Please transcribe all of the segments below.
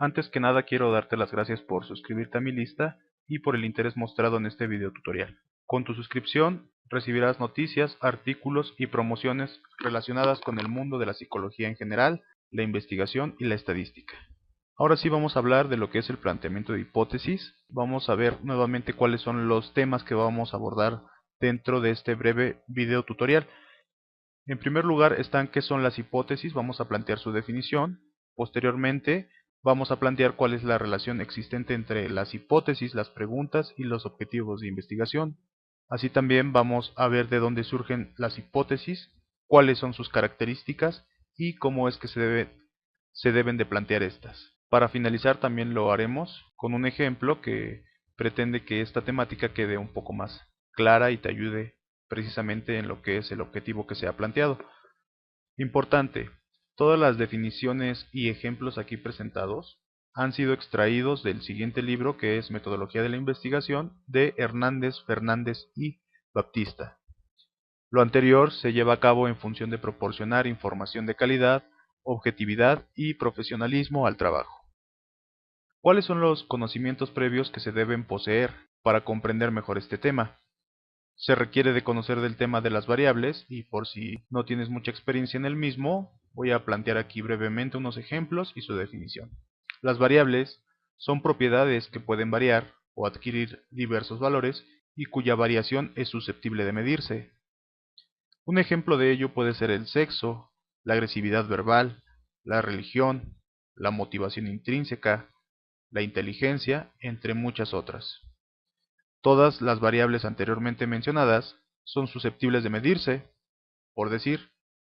Antes que nada quiero darte las gracias por suscribirte a mi lista y por el interés mostrado en este video tutorial. Con tu suscripción recibirás noticias, artículos y promociones relacionadas con el mundo de la psicología en general, la investigación y la estadística. Ahora sí vamos a hablar de lo que es el planteamiento de hipótesis. Vamos a ver nuevamente cuáles son los temas que vamos a abordar dentro de este breve video tutorial. En primer lugar están qué son las hipótesis, vamos a plantear su definición. Posteriormente vamos a plantear cuál es la relación existente entre las hipótesis, las preguntas y los objetivos de investigación. Así también vamos a ver de dónde surgen las hipótesis, cuáles son sus características y cómo es que se deben de plantear estas. Para finalizar también lo haremos con un ejemplo que pretende que esta temática quede un poco más clara y te ayude precisamente en lo que es el objetivo que se ha planteado. Importante, todas las definiciones y ejemplos aquí presentados han sido extraídos del siguiente libro, que es Metodología de la Investigación, de Hernández, Fernández y Baptista. Lo anterior se lleva a cabo en función de proporcionar información de calidad, objetividad y profesionalismo al trabajo. ¿Cuáles son los conocimientos previos que se deben poseer para comprender mejor este tema? Se requiere de conocer del tema de las variables y por si no tienes mucha experiencia en el mismo, voy a plantear aquí brevemente unos ejemplos y su definición. Las variables son propiedades que pueden variar o adquirir diversos valores y cuya variación es susceptible de medirse. Un ejemplo de ello puede ser el sexo, la agresividad verbal, la religión, la motivación intrínseca, la inteligencia, entre muchas otras. Todas las variables anteriormente mencionadas son susceptibles de medirse. Por decir,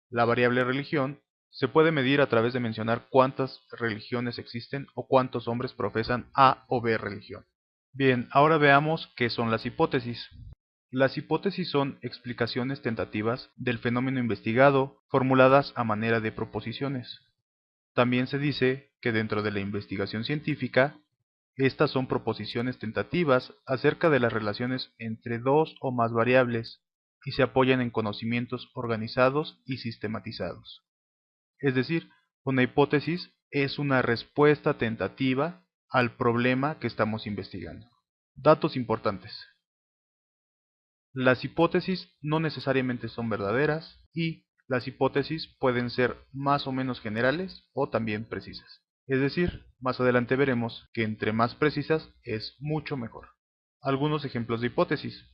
la variable religión se puede medir a través de mencionar cuántas religiones existen o cuántos hombres profesan A o B religión. Bien, ahora veamos qué son las hipótesis. Las hipótesis son explicaciones tentativas del fenómeno investigado formuladas a manera de proposiciones. También se dice que dentro de la investigación científica, estas son proposiciones tentativas acerca de las relaciones entre dos o más variables y se apoyan en conocimientos organizados y sistematizados. Es decir, una hipótesis es una respuesta tentativa al problema que estamos investigando. Datos importantes. Las hipótesis no necesariamente son verdaderas y las hipótesis pueden ser más o menos generales o también precisas. Es decir, más adelante veremos que entre más precisas es mucho mejor. Algunos ejemplos de hipótesis.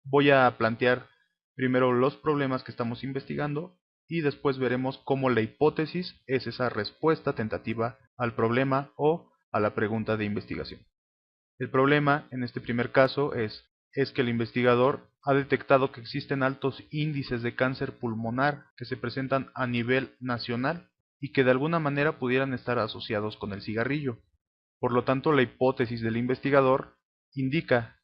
Voy a plantear primero los problemas que estamos investigando y después veremos cómo la hipótesis es esa respuesta tentativa al problema o a la pregunta de investigación. El problema en este primer caso es que el investigador ha detectado que existen altos índices de cáncer pulmonar que se presentan a nivel nacional y que de alguna manera pudieran estar asociados con el cigarrillo. Por lo tanto, la hipótesis del investigador indica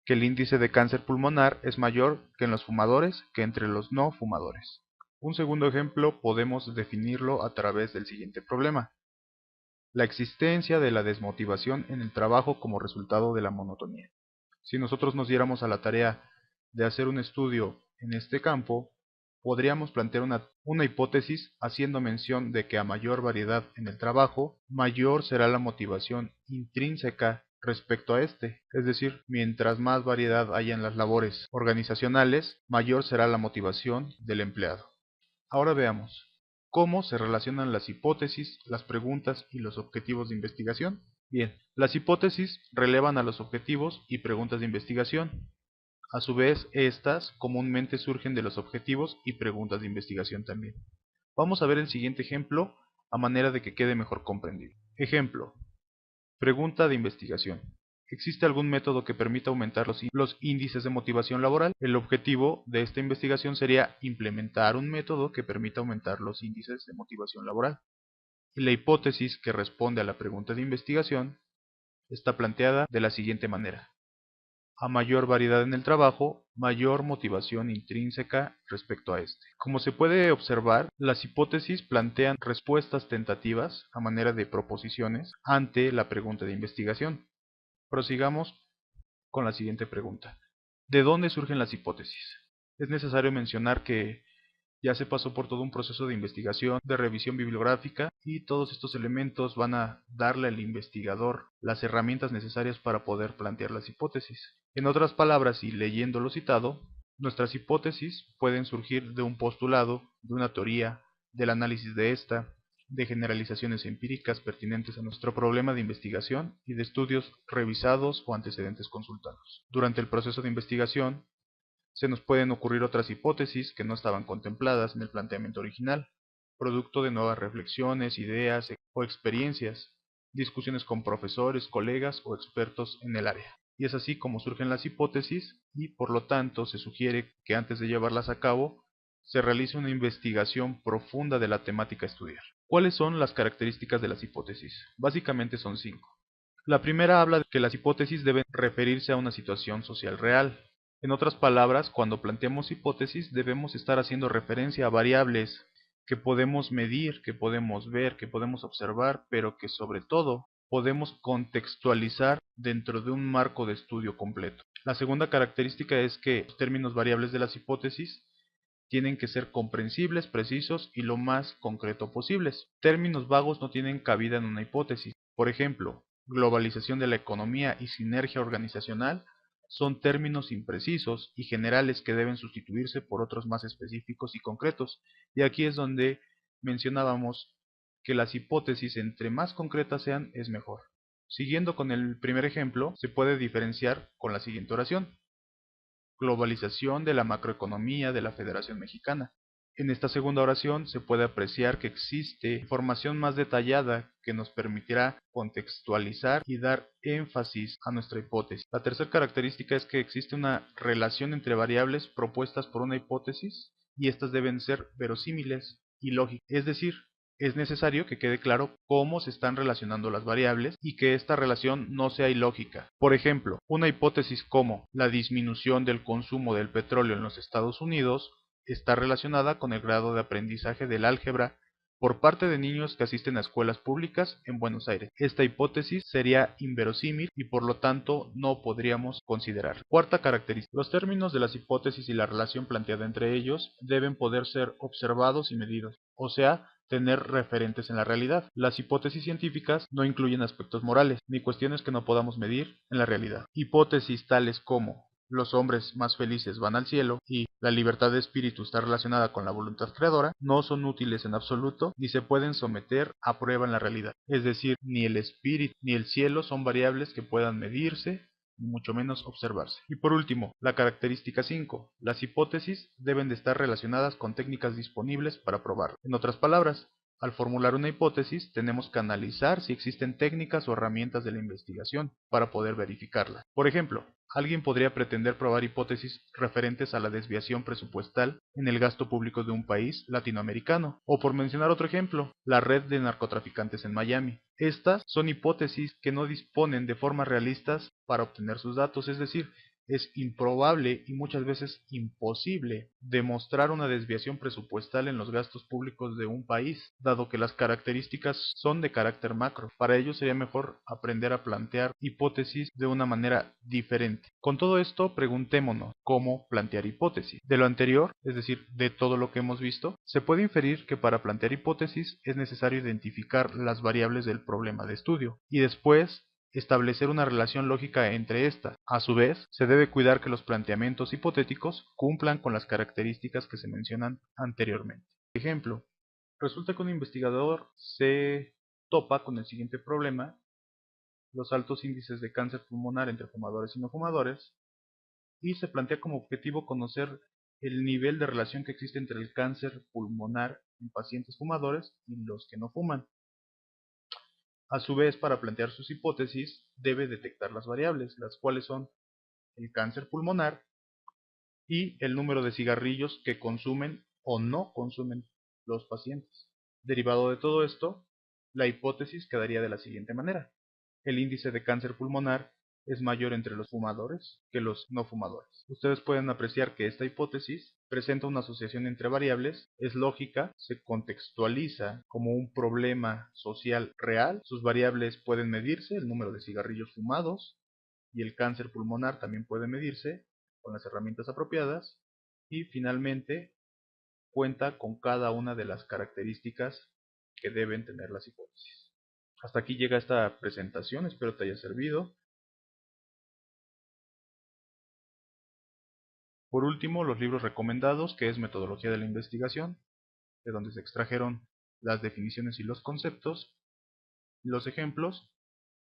que el índice de cáncer pulmonar es mayor que en los fumadores que entre los no fumadores. Un segundo ejemplo podemos definirlo a través del siguiente problema: la existencia de la desmotivación en el trabajo como resultado de la monotonía. Si nosotros nos diéramos a la tarea de hacer un estudio en este campo, podríamos plantear una hipótesis haciendo mención de que a mayor variedad en el trabajo, mayor será la motivación intrínseca respecto a este. Es decir, mientras más variedad haya en las labores organizacionales, mayor será la motivación del empleado. Ahora veamos cómo se relacionan las hipótesis, las preguntas y los objetivos de investigación. Bien, las hipótesis relevan a los objetivos y preguntas de investigación. A su vez, estas comúnmente surgen de los objetivos y preguntas de investigación también. Vamos a ver el siguiente ejemplo a manera de que quede mejor comprendido. Ejemplo: pregunta de investigación. ¿Existe algún método que permita aumentar los índices de motivación laboral? El objetivo de esta investigación sería implementar un método que permita aumentar los índices de motivación laboral. Y la hipótesis que responde a la pregunta de investigación está planteada de la siguiente manera: a mayor variedad en el trabajo, mayor motivación intrínseca respecto a este. Como se puede observar, las hipótesis plantean respuestas tentativas a manera de proposiciones ante la pregunta de investigación. Prosigamos con la siguiente pregunta: ¿de dónde surgen las hipótesis? Es necesario mencionar que Ya se pasó por todo un proceso de investigación, de revisión bibliográfica, y todos estos elementos van a darle al investigador las herramientas necesarias para poder plantear las hipótesis. En otras palabras, y leyendo lo citado, nuestras hipótesis pueden surgir de un postulado, de una teoría, del análisis de esta, de generalizaciones empíricas pertinentes a nuestro problema de investigación y de estudios revisados o antecedentes consultados. Durante el proceso de investigación, se nos pueden ocurrir otras hipótesis que no estaban contempladas en el planteamiento original, producto de nuevas reflexiones, ideas o experiencias, discusiones con profesores, colegas o expertos en el área. Y es así como surgen las hipótesis y por lo tanto se sugiere que antes de llevarlas a cabo se realice una investigación profunda de la temática a estudiar. ¿Cuáles son las características de las hipótesis? Básicamente son 5. La primera habla de que las hipótesis deben referirse a una situación social real. En otras palabras, cuando planteamos hipótesis debemos estar haciendo referencia a variables que podemos medir, que podemos ver, que podemos observar, pero que sobre todo podemos contextualizar dentro de un marco de estudio completo. La segunda característica es que los términos variables de las hipótesis tienen que ser comprensibles, precisos y lo más concreto posibles. Términos vagos no tienen cabida en una hipótesis. Por ejemplo, globalización de la economía y sinergia organizacional son términos imprecisos y generales que deben sustituirse por otros más específicos y concretos. Y aquí es donde mencionábamos que las hipótesis entre más concretas sean es mejor. Siguiendo con el primer ejemplo, se puede diferenciar con la siguiente oración: globalización de la macroeconomía de la Federación Mexicana. En esta segunda oración se puede apreciar que existe información más detallada que nos permitirá contextualizar y dar énfasis a nuestra hipótesis. La tercera característica es que existe una relación entre variables propuestas por una hipótesis y estas deben ser verosímiles y lógicas, es decir, es necesario que quede claro cómo se están relacionando las variables y que esta relación no sea ilógica. Por ejemplo, una hipótesis como la disminución del consumo del petróleo en los Estados Unidos está relacionada con el grado de aprendizaje del álgebra por parte de niños que asisten a escuelas públicas en Buenos Aires. Esta hipótesis sería inverosímil y por lo tanto no podríamos considerar. Cuarta característica: los términos de las hipótesis y la relación planteada entre ellos deben poder ser observados y medidos, o sea, tener referentes en la realidad. Las hipótesis científicas no incluyen aspectos morales, ni cuestiones que no podamos medir en la realidad. Hipótesis tales como los hombres más felices van al cielo y la libertad de espíritu está relacionada con la voluntad creadora no son útiles en absoluto ni se pueden someter a prueba en la realidad. Es decir, ni el espíritu ni el cielo son variables que puedan medirse ni mucho menos observarse. Y por último, la característica 5. Las hipótesis deben de estar relacionadas con técnicas disponibles para probar. En otras palabras, al formular una hipótesis, tenemos que analizar si existen técnicas o herramientas de la investigación para poder verificarla. Por ejemplo, alguien podría pretender probar hipótesis referentes a la desviación presupuestal en el gasto público de un país latinoamericano, o por mencionar otro ejemplo, la red de narcotraficantes en Miami. Estas son hipótesis que no disponen de formas realistas para obtener sus datos, es decir, es improbable y muchas veces imposible demostrar una desviación presupuestal en los gastos públicos de un país, dado que las características son de carácter macro. Para ello sería mejor aprender a plantear hipótesis de una manera diferente. Con todo esto, preguntémonos cómo plantear hipótesis. De lo anterior, es decir, de todo lo que hemos visto, se puede inferir que para plantear hipótesis es necesario identificar las variables del problema de estudio y después establecer una relación lógica entre estas. A su vez, se debe cuidar que los planteamientos hipotéticos cumplan con las características que se mencionan anteriormente. Por ejemplo, resulta que un investigador se topa con el siguiente problema: los altos índices de cáncer pulmonar entre fumadores y no fumadores, y se plantea como objetivo conocer el nivel de relación que existe entre el cáncer pulmonar en pacientes fumadores y los que no fuman. A su vez, para plantear sus hipótesis, debe detectar las variables, las cuales son el cáncer pulmonar y el número de cigarrillos que consumen o no consumen los pacientes. Derivado de todo esto, la hipótesis quedaría de la siguiente manera: el índice de cáncer pulmonar es mayor entre los fumadores que los no fumadores. Ustedes pueden apreciar que esta hipótesis presenta una asociación entre variables, es lógica, se contextualiza como un problema social real, sus variables pueden medirse, el número de cigarrillos fumados y el cáncer pulmonar también puede medirse con las herramientas apropiadas, y finalmente cuenta con cada una de las características que deben tener las hipótesis. Hasta aquí llega esta presentación, espero te haya servido. Por último, los libros recomendados, que es Metodología de la Investigación, de donde se extrajeron las definiciones y los conceptos, los ejemplos,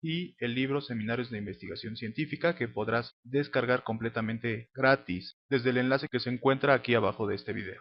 y el libro Seminarios de Investigación Científica, que podrás descargar completamente gratis desde el enlace que se encuentra aquí abajo de este video.